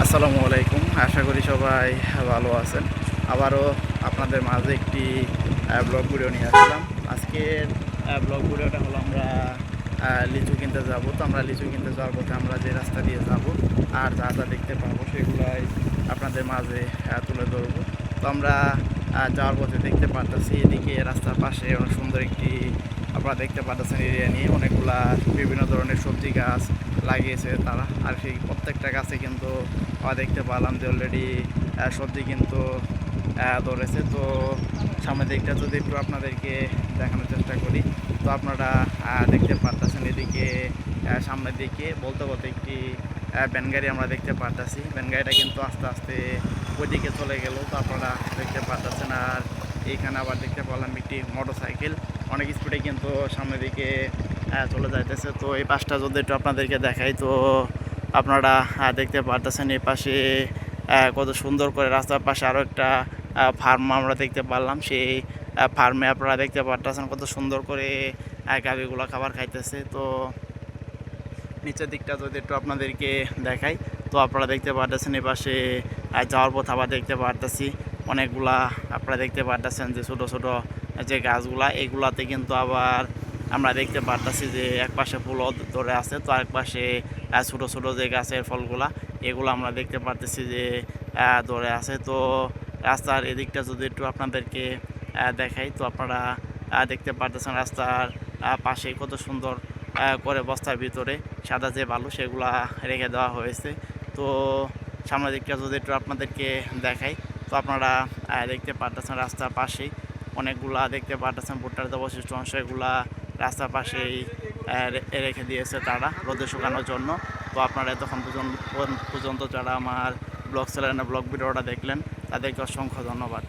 আসসালামু আলাইকুম। আশা করি সবাই ভালো আছেন। আবারও আপনাদের মাঝে একটি ব্লগ ভিডিও নিয়ে আসলাম। আজকের ব্লগ ভিডিওটা হলো আমরা লিচু কিনতে যাব। তো আমরা লিচু কিনতে যাওয়ার পথে আমরা যে রাস্তা দিয়ে যাব আর যা যা দেখতে পাবো সেগুলাই আপনাদের মাঝে তুলে ধরবো। তো আমরা যাওয়ার পথে দেখতে পারতেছি এদিকে রাস্তার পাশে অনেক সুন্দর একটি আপনারা দেখতে পাচ্ছেন এরিয়া নিয়ে অনেকগুলা বিভিন্ন ধরনের সবজি গাছ লাগিয়েছে তারা। আর সেই প্রত্যেকটা গাছে কিন্তু দেখতে পেলাম যে অলরেডি সবজি কিন্তু ধরেছে। তো সামনের দিকটা যদি একটু আপনাদেরকে দেখানোর চেষ্টা করি, তো আপনারা দেখতে পারতেছেন এদিকে সামনের দিকে বলতে বলতে একটি ভ্যান গাড়ি আমরা দেখতে পারতেছি। ভ্যান গাড়িটা কিন্তু আস্তে আস্তে ওইদিকে চলে গেল, তো আপনারা দেখতে পারতেছেন। আর এইখানে আবার দেখতে পেলাম একটি মোটরসাইকেল অনেক স্পিডে কিন্তু সামনের দিকে চলে যাইতেছে। তো এই পাশটা যদি একটু আপনাদেরকে দেখাই, তো আপনারা দেখতে পারতেছেন এই পাশে কত সুন্দর করে রাস্তার পাশে আরও একটা ফার্ম আমরা দেখতে পারলাম। সেই ফার্মে আপনারা দেখতে পারতেছেন কত সুন্দর করে গাভীগুলো খাবার খাইতেছে। তো নিচের দিকটা যদি একটু আপনাদেরকে দেখাই, তো আপনারা দেখতে পারতেছেন এই পাশে যাওয়ার পথ আবার দেখতে পারতেছি অনেকগুলা। আপনারা দেখতে পারতেছেন যে ছোটো ছোটো যে গাছগুলা, এগুলাতে কিন্তু আবার আমরা দেখতে পারতেছি যে এক পাশে ফুলও ধরে আছে, তো আরেক পাশে ছোটো ছোটো যে গাছের ফলগুলা এগুলো আমরা দেখতে পারতেছি যে ধরে আছে। তো রাস্তার এদিকটা যদি একটু আপনাদেরকে দেখাই, তো আপনারা দেখতে পারতেছেন রাস্তার পাশে কত সুন্দর করে বস্তার ভিতরে সাদা যে বালু সেগুলা রেখে দেওয়া হয়েছে। তো সামনের দিকটা যদি একটু আপনাদেরকে দেখাই, তো আপনারা দেখতে পারতেছেন রাস্তার পাশেই অনেকগুলা দেখতে পারতেছেন ভুট্টার যে অবশিষ্ট অংশ এগুলা রাস্তার পাশেই রেখে দিয়েছে তারা রোদে শুকানোর জন্য। তো আপনারা এতক্ষণ পর্যন্ত যারা আমার ব্লগ চ্যানেলে ব্লগ ভিডিওটা দেখলেন তাদেরকে অসংখ্য ধন্যবাদ।